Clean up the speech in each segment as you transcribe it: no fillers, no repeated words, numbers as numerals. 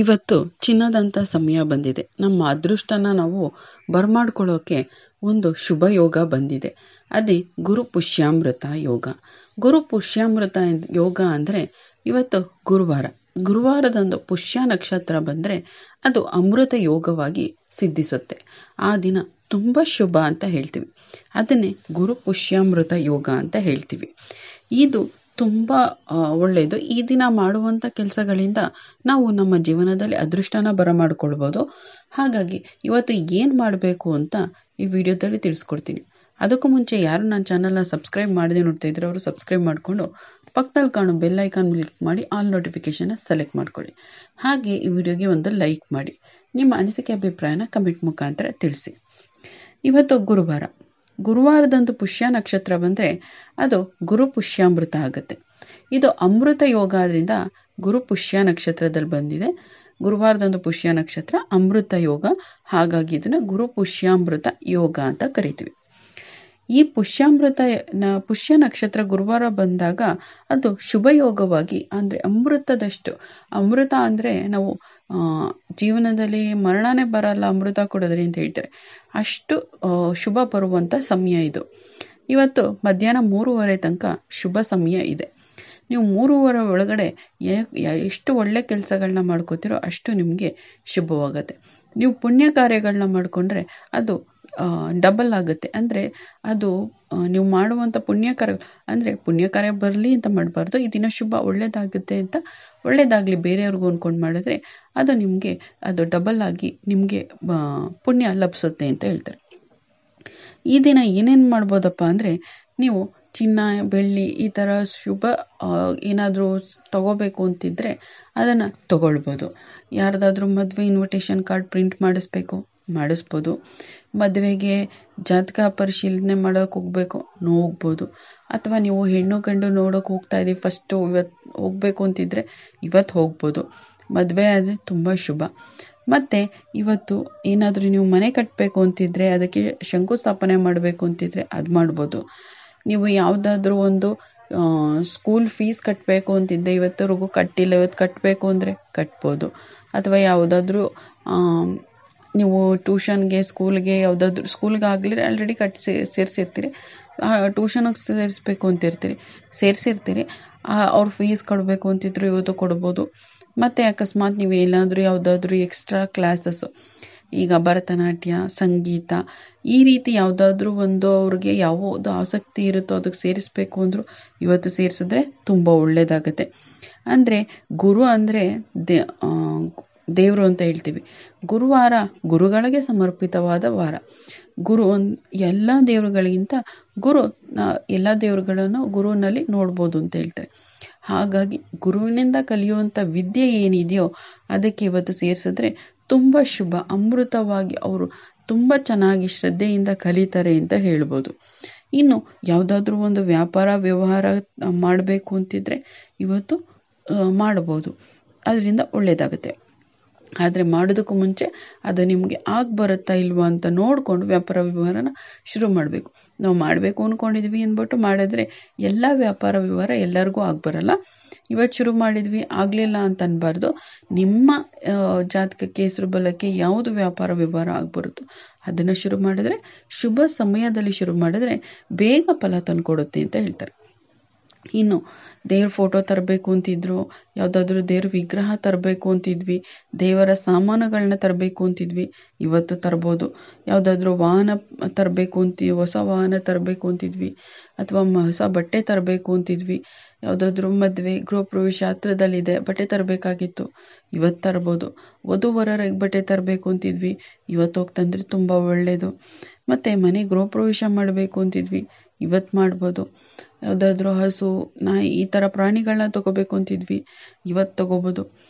ಇವತ್ತು ಚಿನ್ನದಂಥ ಸಮಯ ಬಂದಿದೆ. ನಮ್ಮ ಅದೃಷ್ಟನ ನಾವು ಬರಮಾಡ್ಕೊಳ್ಳೋಕೆ ಒಂದು ಶುಭ ಯೋಗ ಬಂದಿದೆ. ಅದೇ ಗುರು ಪುಷ್ಯಾಮೃತ ಯೋಗ. ಗುರು ಪುಷ್ಯಾಮೃತ ಯೋಗ ಅಂದರೆ ಇವತ್ತು ಗುರುವಾರ. ಗುರುವಾರದಂದು ಪುಷ್ಯ ನಕ್ಷತ್ರ ಬಂದರೆ ಅದು ಅಮೃತ ಯೋಗವಾಗಿ ಸಿದ್ಧಿಸುತ್ತೆ. ಆ ದಿನ ತುಂಬ ಶುಭ ಅಂತ ಹೇಳ್ತೀವಿ. ಅದನ್ನೇ ಗುರು ಪುಷ್ಯಾಮೃತ ಯೋಗ ಅಂತ ಹೇಳ್ತೀವಿ. ಇದು ತುಂಬ ಒಳ್ಳೆಯದು. ಈ ದಿನ ಮಾಡುವಂಥ ಕೆಲಸಗಳಿಂದ ನಾವು ನಮ್ಮ ಜೀವನದಲ್ಲಿ ಅದೃಷ್ಟನ ಬರಮಾಡ್ಕೊಳ್ಬೋದು. ಹಾಗಾಗಿ ಇವತ್ತು ಏನು ಮಾಡಬೇಕು ಅಂತ ಈ ವಿಡಿಯೋದಲ್ಲಿ ತಿಳಿಸ್ಕೊಡ್ತೀನಿ. ಅದಕ್ಕೂ ಮುಂಚೆ ಯಾರು ನನ್ನ ಚಾನಲ್ನ ಸಬ್ಸ್ಕ್ರೈಬ್ ಮಾಡದೆ ನೋಡ್ತಾ ಇದ್ರೆ ಅವರು ಸಬ್ಸ್ಕ್ರೈಬ್ ಮಾಡಿಕೊಂಡು ಪಕ್ಕದಲ್ಲಿ ಕಾಣೋ ಬೆಲ್ ಐಕಾನ್ ಕ್ಲಿಕ್ ಮಾಡಿ ಆಲ್ ನೋಟಿಫಿಕೇಷನ್ನ ಸೆಲೆಕ್ಟ್ ಮಾಡ್ಕೊಳ್ಳಿ. ಹಾಗೆ ಈ ವಿಡಿಯೋಗೆ ಒಂದು ಲೈಕ್ ಮಾಡಿ. ನಿಮ್ಮ ಅನಿಸಿಕೆ ಅಭಿಪ್ರಾಯನ ಕಮೆಂಟ್ ಮುಖಾಂತರ ತಿಳಿಸಿ. ಇವತ್ತು ಗುರುವಾರ. ಗುರುವಾರದಂದು ಪುಷ್ಯ ನಕ್ಷತ್ರ ಬಂದರೆ ಅದು ಗುರು ಪುಷ್ಯಾಮೃತ ಆಗುತ್ತೆ. ಇದು ಅಮೃತ ಯೋಗ ಆದ್ದರಿಂದ ಗುರು ಪುಷ್ಯ ನಕ್ಷತ್ರದಲ್ಲಿ ಬಂದಿದೆ. ಗುರುವಾರದಂದು ಪುಷ್ಯ ನಕ್ಷತ್ರ ಅಮೃತ ಯೋಗ, ಹಾಗಾಗಿ ಇದನ್ನು ಗುರು ಪುಷ್ಯಾಮೃತ ಯೋಗ ಅಂತ ಕರಿತೀವಿ. ಈ ಪುಷ್ಯ ನಕ್ಷತ್ರ ಗುರುವಾರ ಬಂದಾಗ ಅದು ಶುಭ ಯೋಗವಾಗಿ, ಅಂದರೆ ಅಮೃತದಷ್ಟು, ಅಮೃತ ಅಂದರೆ ನಾವು ಜೀವನದಲ್ಲಿ ಮರಣನೇ ಬರಲ್ಲ ಅಮೃತ ಕೊಡೋದ್ರಿ ಅಂತ ಹೇಳ್ತಾರೆ. ಅಷ್ಟು ಶುಭ ಬರುವಂಥ ಸಮಯ ಇದು. ಇವತ್ತು ಮಧ್ಯಾಹ್ನ 3:30 ತನಕ ಶುಭ ಸಮಯ ಇದೆ. ನೀವು 3:30 ಒಳಗಡೆ ಎಷ್ಟು ಒಳ್ಳೆ ಕೆಲಸಗಳನ್ನ ಮಾಡ್ಕೋತೀರೋ ಅಷ್ಟು ನಿಮಗೆ ಶುಭವಾಗುತ್ತೆ. ನೀವು ಪುಣ್ಯ ಕಾರ್ಯಗಳನ್ನ ಮಾಡಿಕೊಂಡ್ರೆ ಅದು ಡಬಲ್ ಆಗುತ್ತೆ. ಅಂದರೆ ಅದು ನೀವು ಮಾಡುವಂಥ ಪುಣ್ಯ ಕಾರ್ಯ ಬರಲಿ ಅಂತ ಮಾಡಬಾರ್ದು. ಈ ದಿನ ಶುಭ ಒಳ್ಳೆಯದಾಗುತ್ತೆ ಅಂತ, ಒಳ್ಳೆಯದಾಗಲಿ ಬೇರೆಯವ್ರಿಗೂ ಅಂದ್ಕೊಂಡು ಮಾಡಿದ್ರೆ ಅದು ನಿಮಗೆ ಅದು ಡಬಲ್ ಆಗಿ ನಿಮಗೆ ಪುಣ್ಯ ಲಭಿಸುತ್ತೆ ಅಂತ ಹೇಳ್ತಾರೆ. ಈ ದಿನ ಏನೇನು ಮಾಡ್ಬೋದಪ್ಪ ಅಂದರೆ, ನೀವು ಚಿನ್ನ, ಬೆಳ್ಳಿ ಈ ಥರ ಶುಭ ಏನಾದರೂ ತಗೋಬೇಕು ಅಂತಿದ್ರೆ ಅದನ್ನು ತಗೊಳ್ಬೋದು. ಯಾರ್ದಾದ್ರೂ ಮದುವೆ ಇನ್ವಿಟೇಷನ್ ಕಾರ್ಡ್ ಪ್ರಿಂಟ್ ಮಾಡಿಸ್ಬೋದು. ಮದುವೆಗೆ ಜಾತಕ ಪರಿಶೀಲನೆ ಮಾಡೋಕೆ ಹೋಗ್ಬೋದು. ಅಥವಾ ನೀವು ಹೆಣ್ಣು ಗಂಡು ನೋಡೋಕೆ ಹೋಗ್ತಾ ಇದ್ದೀವಿ, ಫಸ್ಟು ಇವತ್ತು ಹೋಗಬೇಕು ಅಂತಿದ್ರೆ ಇವತ್ತು ಹೋಗ್ಬೋದು. ಮದುವೆ ಆದರೆ ತುಂಬ ಶುಭ. ಮತ್ತು ಇವತ್ತು ಏನಾದರೂ ನೀವು ಮನೆ ಕಟ್ಟಬೇಕು ಅಂತಿದ್ರೆ, ಅದಕ್ಕೆ ಶಂಕುಸ್ಥಾಪನೆ ಮಾಡಬೇಕು ಅಂತಿದ್ರೆ ಅದು ಮಾಡ್ಬೋದು. ನೀವು ಯಾವುದಾದ್ರೂ ಒಂದು ಸ್ಕೂಲ್ ಫೀಸ್ ಕಟ್ಟಬೇಕು ಅಂತಿದ್ದೆ, ಇವತ್ತವರೆಗೂ ಕಟ್ಟಿಲ್ಲ, ಇವತ್ತು ಕಟ್ಟಬೇಕು ಅಂದರೆ ಕಟ್ಬೋದು. ಅಥವಾ ಯಾವುದಾದ್ರೂ ನೀವು ಟ್ಯೂಷನ್ಗೆ, ಸ್ಕೂಲ್ಗೆ, ಯಾವುದಾದ್ರೂ ಸ್ಕೂಲ್ಗೆ ಆಗಲಿ ಆಲ್ರೆಡಿ ಸೇರಿಸಿರ್ತೀರಿ, ಟ್ಯೂಷನಿಗೆ ಸೇರಿಸ್ಬೇಕು ಅಂತಿರ್ತೀರಿ, ಸೇರಿಸಿರ್ತೀರಿ, ಅವ್ರ ಫೀಸ್ ಕೊಡಬೇಕು ಅಂತಿದ್ರು ಇವತ್ತು ಕೊಡ್ಬೋದು. ಮತ್ತು ಅಕಸ್ಮಾತ್ ನೀವು ಯಾವುದಾದ್ರೂ ಎಕ್ಸ್ಟ್ರಾ ಕ್ಲಾಸಸ್ಸು, ಈಗ ಭರತನಾಟ್ಯ, ಸಂಗೀತ, ಈ ರೀತಿ ಯಾವುದಾದ್ರೂ ಒಂದು ಅವ್ರಿಗೆ ಯಾವುದು ಆಸಕ್ತಿ ಇರುತ್ತೋ ಅದಕ್ಕೆ ಸೇರಿಸ್ಬೇಕು ಅಂದರೂ ಇವತ್ತು ಸೇರಿಸಿದ್ರೆ ತುಂಬ ಒಳ್ಳೆಯದಾಗತ್ತೆ. ಅಂದರೆ ಗುರು ಅಂದರೆ ದೇವರು ಅಂತ ಹೇಳ್ತೀವಿ. ಗುರುವಾರ ಗುರುಗಳಿಗೆ ಸಮರ್ಪಿತವಾದ ವಾರ. ಎಲ್ಲ ದೇವರುಗಳಿಗಿಂತ ಎಲ್ಲ ದೇವರುಗಳನ್ನು ಗುರುವಿನಲ್ಲಿ ನೋಡ್ಬೋದು ಅಂತ ಹೇಳ್ತಾರೆ. ಹಾಗಾಗಿ ಗುರುವಿನಿಂದ ಕಲಿಯುವಂಥ ವಿದ್ಯೆ ಏನಿದೆಯೋ ಅದಕ್ಕೆ ಇವತ್ತು ಸೇರಿಸಿದ್ರೆ ತುಂಬ ಶುಭ, ಅಮೃತವಾಗಿ ಅವರು ತುಂಬ ಚೆನ್ನಾಗಿ ಶ್ರದ್ಧೆಯಿಂದ ಕಲಿತಾರೆ ಅಂತ ಹೇಳ್ಬೋದು. ಇನ್ನು ಯಾವುದಾದ್ರೂ ಒಂದು ವ್ಯಾಪಾರ ವ್ಯವಹಾರ ಮಾಡಬೇಕು ಅಂತಿದ್ರೆ ಇವತ್ತು ಮಾಡ್ಬೋದು, ಅದರಿಂದ ಒಳ್ಳೆಯದಾಗುತ್ತೆ. ಆದರೆ ಮಾಡೋದಕ್ಕೂ ಮುಂಚೆ ಅದು ನಿಮಗೆ ಬರುತ್ತಾ ಇಲ್ವಾ ಅಂತ ನೋಡಿಕೊಂಡು ವ್ಯಾಪಾರ ವ್ಯವಹಾರನ ಶುರು ಮಾಡಬೇಕು. ನಾವು ಮಾಡಬೇಕು ಅಂದ್ಕೊಂಡಿದ್ವಿ ಅಂದ್ಬಿಟ್ಟು ಮಾಡಿದ್ರೆ ಎಲ್ಲ ವ್ಯಾಪಾರ ವ್ಯವಹಾರ ಎಲ್ಲರಿಗೂ ಬರಲ್ಲ. ಇವತ್ತು ಶುರು ಮಾಡಿದ್ವಿ ಆಗಲಿಲ್ಲ ಅಂತ ಅನ್ಬಾರ್ದು. ನಿಮ್ಮ ಜಾತಕಕ್ಕೆ, ಹೆಸರು ಬಲಕ್ಕೆ ಯಾವುದು ವ್ಯಾಪಾರ ವ್ಯವಹಾರ ಬರುತ್ತೋ ಅದನ್ನು ಶುರು ಮಾಡಿದ್ರೆ, ಶುಭ ಸಮಯದಲ್ಲಿ ಶುರು ಮಾಡಿದ್ರೆ ಬೇಗ ಫಲ ತಂದುಕೊಡುತ್ತೆ ಅಂತ ಹೇಳ್ತಾರೆ. ಇನ್ನು ದೇವ್ರ ಫೋಟೋ ತರಬೇಕು ಅಂತಿದ್ರು, ಯಾವುದಾದ್ರೂ ದೇವ್ರ ವಿಗ್ರಹ ತರಬೇಕು ಅಂತಿದ್ವಿ, ದೇವರ ಸಾಮಾನುಗಳನ್ನ ತರಬೇಕು ಅಂತಿದ್ವಿ, ಇವತ್ತು ತರ್ಬೋದು. ಯಾವುದಾದ್ರೂ ವಾಹನ ತರಬೇಕು ಹೊಸ ವಾಹನ ತರಬೇಕು ಅಂತಿದ್ವಿ, ಅಥವಾ ಹೊಸ ಬಟ್ಟೆ ತರಬೇಕು ಅಂತಿದ್ವಿ, ಯಾವುದಾದ್ರೂ ಮದುವೆ ಗೃಹಪ್ರವೇಶ ಹತ್ರದಲ್ಲಿದೆ, ಬಟ್ಟೆ ತರಬೇಕಾಗಿತ್ತು, ಇವತ್ತು ತರ್ಬೋದು. ವಧುವರರಿಗೆ ಬಟ್ಟೆ ತರಬೇಕು ಅಂತಿದ್ವಿ, ಇವತ್ತು ಹೋಗಿ ತಂದರೆ ತುಂಬ ಒಳ್ಳೆಯದು. ಮತ್ತು ಮನೆ ಗೃಹಪ್ರವೇಶ ಮಾಡಬೇಕು ಅಂತಿದ್ವಿ, ಇವತ್ತು ಮಾಡ್ಬೋದು. ಯಾವುದಾದ್ರೂ ಹಸು, ನಾಯಿ ಈ ಥರ ಪ್ರಾಣಿಗಳನ್ನ ತೊಗೋಬೇಕು ಅಂತಿದ್ವಿ, ಇವತ್ತು ತೊಗೋಬೋದು.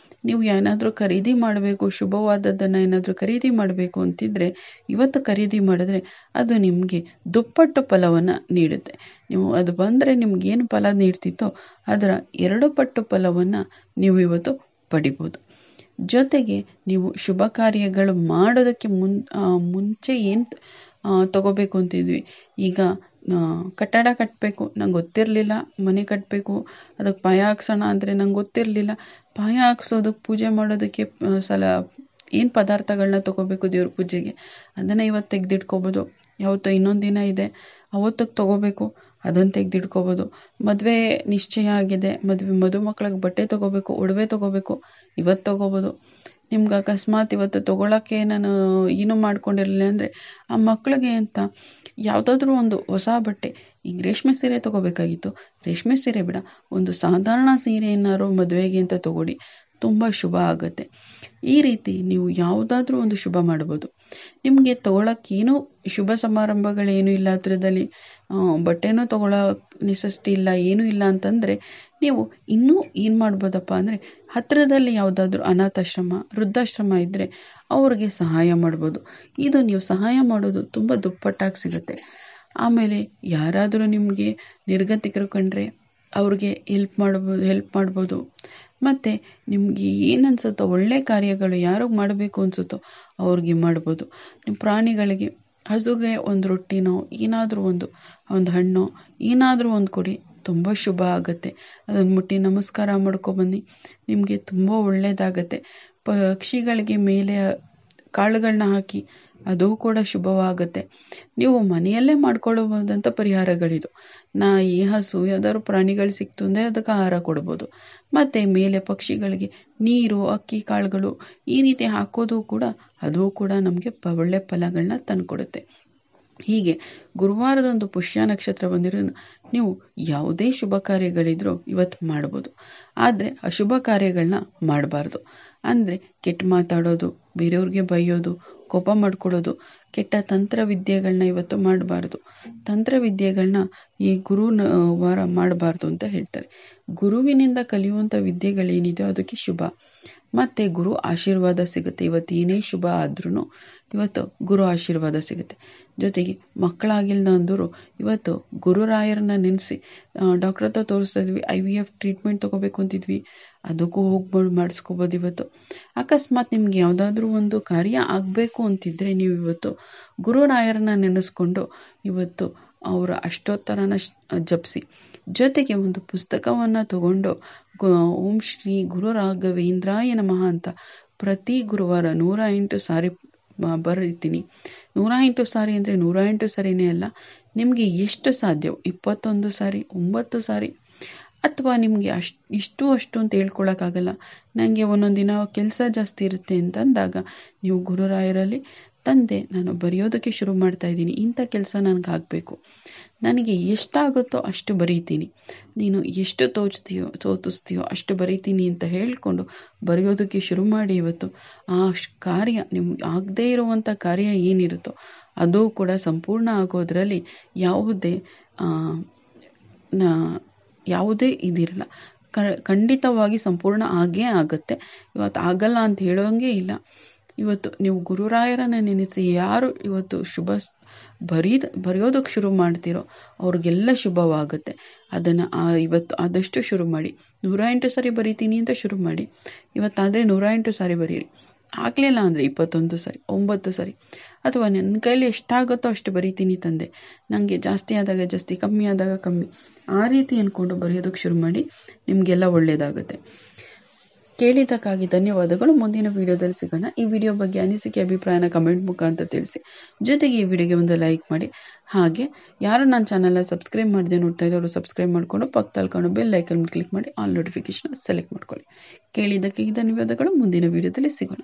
ನೀವು ಏನಾದರೂ ಖರೀದಿ ಮಾಡಬೇಕು, ಶುಭವಾದದ್ದನ್ನು ಏನಾದರೂ ಖರೀದಿ ಮಾಡಬೇಕು ಅಂತಿದ್ರೆ ಇವತ್ತು ಖರೀದಿ ಮಾಡಿದ್ರೆ ಅದು ನಿಮಗೆ ದುಪ್ಪಟ್ಟು ಫಲವನ್ನು ನೀಡುತ್ತೆ. ನೀವು ಅದು ಬಂದರೆ ನಿಮಗೇನು ಫಲ ನೀಡ್ತಿತ್ತೋ ಅದರ 2 ಪಟ್ಟು ಫಲವನ್ನು ನೀವು ಇವತ್ತು ಪಡಿಬೋದು. ಜೊತೆಗೆ ನೀವು ಶುಭ ಕಾರ್ಯಗಳು ಮಾಡೋದಕ್ಕೆ ಮುಂಚೆ ಏನು ತಗೋಬೇಕು ಅಂತಿದ್ವಿ. ಈಗ ಕಟ್ಟಡ ಕಟ್ಟಬೇಕು, ನಂಗೆ ಗೊತ್ತಿರಲಿಲ್ಲ. ಮನೆ ಕಟ್ಟಬೇಕು, ಅದಕ್ಕೆ ಪಾಯ ಹಾಕ್ಸೋಣ ಅಂದರೆ ನಂಗೆ ಗೊತ್ತಿರಲಿಲ್ಲ. ಪಾಯ ಹಾಕ್ಸೋದಕ್ಕೆ, ಪೂಜೆ ಮಾಡೋದಕ್ಕೆ ಏನು ಪದಾರ್ಥಗಳನ್ನ ತೊಗೋಬೇಕು ದೇವ್ರ ಪೂಜೆಗೆ, ಅದನ್ನು ಇವತ್ತು ತೆಗೆದಿಟ್ಕೋಬೋದು. ಯಾವತ್ತೋ ಇನ್ನೊಂದು ದಿನ ಇದೆ, ಅವತ್ತಿಗೆ ತೊಗೋಬೇಕು, ಅದನ್ನು ತೆಗೆದಿಟ್ಕೋಬೋದು. ಮದುವೆ ನಿಶ್ಚಯ ಆಗಿದೆ, ಮದುಮಕ್ಳಿಗೆ ಬಟ್ಟೆ ತೊಗೋಬೇಕು, ಒಡವೆ ತೊಗೋಬೇಕು, ಇವತ್ತು ತೊಗೋಬೋದು. ನಿಮ್ಗೆ ಅಕಸ್ಮಾತ್ ಇವತ್ತು ತೊಗೊಳಕ್ಕೆ ನಾನು ಏನೂ ಮಾಡ್ಕೊಂಡಿರಲಿಲ್ಲ ಅಂದರೆ ಆ ಮಕ್ಕಳಿಗೆ ಅಂತ ಯಾವುದಾದ್ರೂ ಒಂದು ಹೊಸ ಬಟ್ಟೆ, ಈಗ ರೇಷ್ಮೆ ಸೀರೆ ತೊಗೋಬೇಕಾಗಿತ್ತು, ರೇಷ್ಮೆ ಸೀರೆ ಬೇಡ, ಒಂದು ಸಾಧಾರಣ ಸೀರೆ ಏನಾದ್ರು ಮದುವೆಗೆ ಅಂತ ತೊಗೊಡಿ, ತುಂಬ ಶುಭ ಆಗುತ್ತೆ. ಈ ರೀತಿ ನೀವು ಯಾವುದಾದ್ರೂ ಒಂದು ಶುಭ ಮಾಡ್ಬೋದು. ನಿಮಗೆ ತೊಗೊಳಕ್ಕೇನೂ ಶುಭ ಸಮಾರಂಭಗಳೇನೂ ಇಲ್ಲ, ಹತ್ರದಲ್ಲಿ ಬಟ್ಟೆನೂ ತೊಗೊಳ್ಳೋ ನೆಸೆಸಿಟಿ ಇಲ್ಲ, ಏನೂ ಇಲ್ಲ ಅಂತಂದರೆ ನೀವು ಇನ್ನೂ ಏನು ಮಾಡ್ಬೋದಪ್ಪ ಅಂದರೆ ಹತ್ತಿರದಲ್ಲಿ ಯಾವುದಾದ್ರೂ ಅನಾಥಾಶ್ರಮ, ವೃದ್ಧಾಶ್ರಮ ಇದ್ದರೆ ಅವ್ರಿಗೆ ಸಹಾಯ ಮಾಡ್ಬೋದು. ಇದು ನೀವು ಸಹಾಯ ಮಾಡೋದು ತುಂಬ ದುಪ್ಪಟ್ಟಾಗಿ ಸಿಗುತ್ತೆ. ಆಮೇಲೆ ಯಾರಾದರೂ ನಿಮಗೆ ನಿರ್ಗತಿಕರು ಕಂಡ್ರೆ ಅವ್ರಿಗೆ ಹೆಲ್ಪ್ ಮಾಡ್ಬೋದು. ಮತ್ತು ನಿಮಗೆ ಏನು ಅನಿಸುತ್ತೋ ಒಳ್ಳೆ ಕಾರ್ಯಗಳು ಯಾರಿಗೆ ಮಾಡಬೇಕು ಅನಿಸುತ್ತೋ ಅವ್ರಿಗೆ ಮಾಡ್ಬೋದು. ನಿಮ್ಮ ಪ್ರಾಣಿಗಳಿಗೆ, ಹಸುಗೆ ಒಂದು ರೊಟ್ಟಿನೋ ಏನಾದರೂ ಒಂದು ಹಣ್ಣು ಏನಾದರೂ ಒಂದು ಕೊಡಿ, ತುಂಬ ಶುಭ ಆಗುತ್ತೆ. ಅದನ್ನು ಮುಟ್ಟಿ ನಮಸ್ಕಾರ ಮಾಡ್ಕೊಬನ್ನಿ, ನಿಮಗೆ ತುಂಬ ಒಳ್ಳೆಯದಾಗತ್ತೆ. ಪಕ್ಷಿಗಳಿಗೆ ಮೇಲೆ ಕಾಳುಗಳನ್ನ ಹಾಕಿ, ಅದು ಕೂಡ ಶುಭವಾಗುತ್ತೆ. ನೀವು ಮನೆಯಲ್ಲೇ ಮಾಡ್ಕೊಳ್ಳಬಹುದಂಥ ಪರಿಹಾರಗಳಿದು. ನಾಯಿ, ಹಸು ಯಾವ್ದಾದ್ರು ಪ್ರಾಣಿಗಳು ಸಿಕ್ತು ಅಂದರೆ ಅದಕ್ಕೆ ಆಹಾರ ಕೊಡ್ಬೋದು. ಮತ್ತು ಮೇಲೆ ಪಕ್ಷಿಗಳಿಗೆ ನೀರು, ಅಕ್ಕಿ ಕಾಳುಗಳು ಈ ರೀತಿ ಹಾಕೋದು ಕೂಡ ಅದು ಕೂಡ ನಮಗೆ ಒಳ್ಳೆ ಫಲಗಳನ್ನ ತಂದುಕೊಡುತ್ತೆ. ಹೀಗೆ ಗುರುವಾರದೊಂದು ಪುಷ್ಯ ನಕ್ಷತ್ರ ಬಂದಿರೋದು ನೀವು ಯಾವುದೇ ಶುಭ ಕಾರ್ಯಗಳಿದ್ರೂ ಇವತ್ತು ಮಾಡ್ಬೋದು. ಆದರೆ ಅಶುಭ ಕಾರ್ಯಗಳನ್ನ ಮಾಡಬಾರ್ದು. ಅಂದರೆ ಕೆಟ್ಟ ಮಾತಾಡೋದು, ಬೇರೆಯವ್ರಿಗೆ ಬೈಯೋದು, ಕೋಪ ಮಾಡ್ಕೊಳ್ಳೋದು, ಕೆಟ್ಟ ತಂತ್ರವಿದ್ಯೆಗಳನ್ನ ಇವತ್ತು ಮಾಡಬಾರ್ದು. ತಂತ್ರವಿದ್ಯೆಗಳನ್ನ ಈ ವಾರ ಮಾಡಬಾರ್ದು ಅಂತ ಹೇಳ್ತಾರೆ. ಗುರುವಿನಿಂದ ಕಲಿಯುವಂಥ ವಿದ್ಯೆಗಳೇನಿದೆಯೋ ಅದಕ್ಕೆ ಶುಭ. ಮತ್ತು ಗುರು ಆಶೀರ್ವಾದ ಸಿಗುತ್ತೆ. ಇವತ್ತು ಏನೇ ಶುಭ ಆದ್ರೂ ಇವತ್ತು ಗುರು ಆಶೀರ್ವಾದ ಸಿಗುತ್ತೆ. ಜೊತೆಗೆ ಮಕ್ಕಳಾಗಿಲ್ದಂದವರು ಇವತ್ತು ಗುರುರಾಯರನ್ನ ನೆನೆಸಿ ಡಾಕ್ಟರ್ ಹತ್ರ ತೋರಿಸ್ತಾ ಇದ್ವಿ, IVF ಟ್ರೀಟ್ಮೆಂಟ್ ತೊಗೋಬೇಕು ಅಂತಿದ್ವಿ, ಅದಕ್ಕೂ ಹೋಗ್ಬೋದು, ಮಾಡಿಸ್ಕೋಬೋದು. ಇವತ್ತು ಅಕಸ್ಮಾತ್ ನಿಮ್ಗೆ ಯಾವುದಾದ್ರೂ ಒಂದು ಕಾರ್ಯ ಆಗಬೇಕು ಅಂತಿದ್ರೆ ನೀವು ಇವತ್ತು ಗುರುರಾಯರನ್ನ ನೆನೆಸ್ಕೊಂಡು ಇವತ್ತು ಅವರ ಅಷ್ಟೋತ್ತರನ ಜಪಿಸಿ, ಜೊತೆಗೆ ಒಂದು ಪುಸ್ತಕವನ್ನು ತಗೊಂಡು ಓಂ ಶ್ರೀ ಗುರು ರಾಘವೇಂದ್ರಾಯ ನಮಃ ಅಂತ ಪ್ರತಿ ಗುರುವಾರ 108 ಸಾರಿ ಬರೀತೀನಿ. 108 ಸಾರಿ ಅಂದರೆ 108 ಸಾರಿನೇ ಅಲ್ಲ, ನಿಮಗೆ ಎಷ್ಟು ಸಾಧ್ಯವೋ 21 ಸಾರಿ, 9 ಸಾರಿ, ಅಥವಾ ನಿಮಗೆ ಅಷ್ಟು ಅಂತ ಹೇಳ್ಕೊಳಕ್ಕಾಗಲ್ಲ, ನನಗೆ ಒಂದೊಂದು ದಿನ ಕೆಲಸ ಜಾಸ್ತಿ ಇರುತ್ತೆ ಅಂತಂದಾಗ ನೀವು ಗುರುರಾಯರಲ್ಲಿ, ತಂದೆ ನಾನು ಬರೆಯೋದಕ್ಕೆ ಶುರು ಮಾಡ್ತಾ ಇದ್ದೀನಿ, ಇಂಥ ಕೆಲಸ ನನಗಾಗಬೇಕು, ನನಗೆ ಎಷ್ಟಾಗುತ್ತೋ ಅಷ್ಟು ಬರೀತೀನಿ, ನೀನು ಎಷ್ಟು ತೋಚಿಸ್ತೀಯೋ ಅಷ್ಟು ಬರೀತೀನಿ ಅಂತ ಹೇಳ್ಕೊಂಡು ಬರೆಯೋದಕ್ಕೆ ಶುರು ಮಾಡಿ. ಇವತ್ತು ಆ ಕಾರ್ಯ ನಿಮ್ಗೆ ಆಗದೇ ಇರುವಂಥ ಕಾರ್ಯ ಏನಿರುತ್ತೋ ಅದು ಕೂಡ ಸಂಪೂರ್ಣ ಆಗೋದ್ರಲ್ಲಿ ಯಾವುದೇ ಇದಿರಲ್ಲ. ಖಂಡಿತವಾಗಿ ಸಂಪೂರ್ಣ ಆಗೇ ಆಗುತ್ತೆ. ಇವತ್ತು ಆಗಲ್ಲ ಅಂತ ಹೇಳೋಂಗೆ ಇಲ್ಲ. ಇವತ್ತು ನೀವು ಗುರುರಾಯರನ್ನ ನೆನೆಸಿ ಯಾರು ಇವತ್ತು ಬರೆಯೋದಕ್ಕೆ ಶುರು ಮಾಡ್ತೀರೋ ಅವ್ರಿಗೆಲ್ಲ ಶುಭವಾಗುತ್ತೆ. ಅದನ್ನು ಇವತ್ತು ಆದಷ್ಟು ಶುರು ಮಾಡಿ. 108 ಸಾರಿ ಬರೀತೀನಿ ಅಂತ ಶುರು ಮಾಡಿ. ಇವತ್ತಾದರೆ 108 ಸಾರಿ ಬರೀರಿ. ಆಗಲಿಲ್ಲ ಅಂದರೆ 21 ಸಾರಿ, 9 ಸಾರಿ, ಅಥವಾ ನನ್ನ ಕೈಲಿ ಎಷ್ಟಾಗುತ್ತೋ ಅಷ್ಟು ಬರೀತೀನಿ ತಂದೆ, ನನಗೆ ಜಾಸ್ತಿ ಆದಾಗ ಜಾಸ್ತಿ, ಕಮ್ಮಿ ಆದಾಗ ಕಮ್ಮಿ, ಆ ರೀತಿ ಅಂದ್ಕೊಂಡು ಬರೆಯೋದಕ್ಕೆ ಶುರು ಮಾಡಿ. ನಿಮಗೆಲ್ಲ ಒಳ್ಳೆಯದಾಗುತ್ತೆ. ಕೇಳಿದ್ದಕ್ಕಾಗಿ ಧನ್ಯವಾದಗಳು. ಮುಂದಿನ ವಿಡಿಯೋದಲ್ಲಿ ಸಿಗೋಣ. ಈ ವಿಡಿಯೋ ಬಗ್ಗೆ ಅನಿಸಿಕೆ, ಅಭಿಪ್ರಾಯನ ಕಮೆಂಟ್ ಮುಖಾಂತರ ತಿಳಿಸಿ. ಜೊತೆಗೆ ಈ ವಿಡಿಯೋಗೆ ಒಂದು ಲೈಕ್ ಮಾಡಿ. ಹಾಗೆ ಯಾರು ನನ್ನ ಚಾನಲ್ನ ಸಬ್ಸ್ಕ್ರೈಬ್ ಮಾಡದೆ ನೋಡ್ತಾ ಇದ್ದವರು ಸಬ್ಸ್ಕ್ರೈಬ್ ಮಾಡಿಕೊಂಡು ಪಕ್ಕದಲ್ಲಿ ಕಾಣೋ ಬೆಲ್ ಐಕನ್ ಕ್ಲಿಕ್ ಮಾಡಿ ಆಲ್ ನೋಟಿಫಿಕೇಶನ್ ಸೆಲೆಕ್ಟ್ ಮಾಡ್ಕೊಳ್ಳಿ. ಕೇಳಿದ್ದಕ್ಕೆ ಧನ್ಯವಾದಗಳು. ಮುಂದಿನ ವಿಡಿಯೋದಲ್ಲಿ ಸಿಗೋಣ.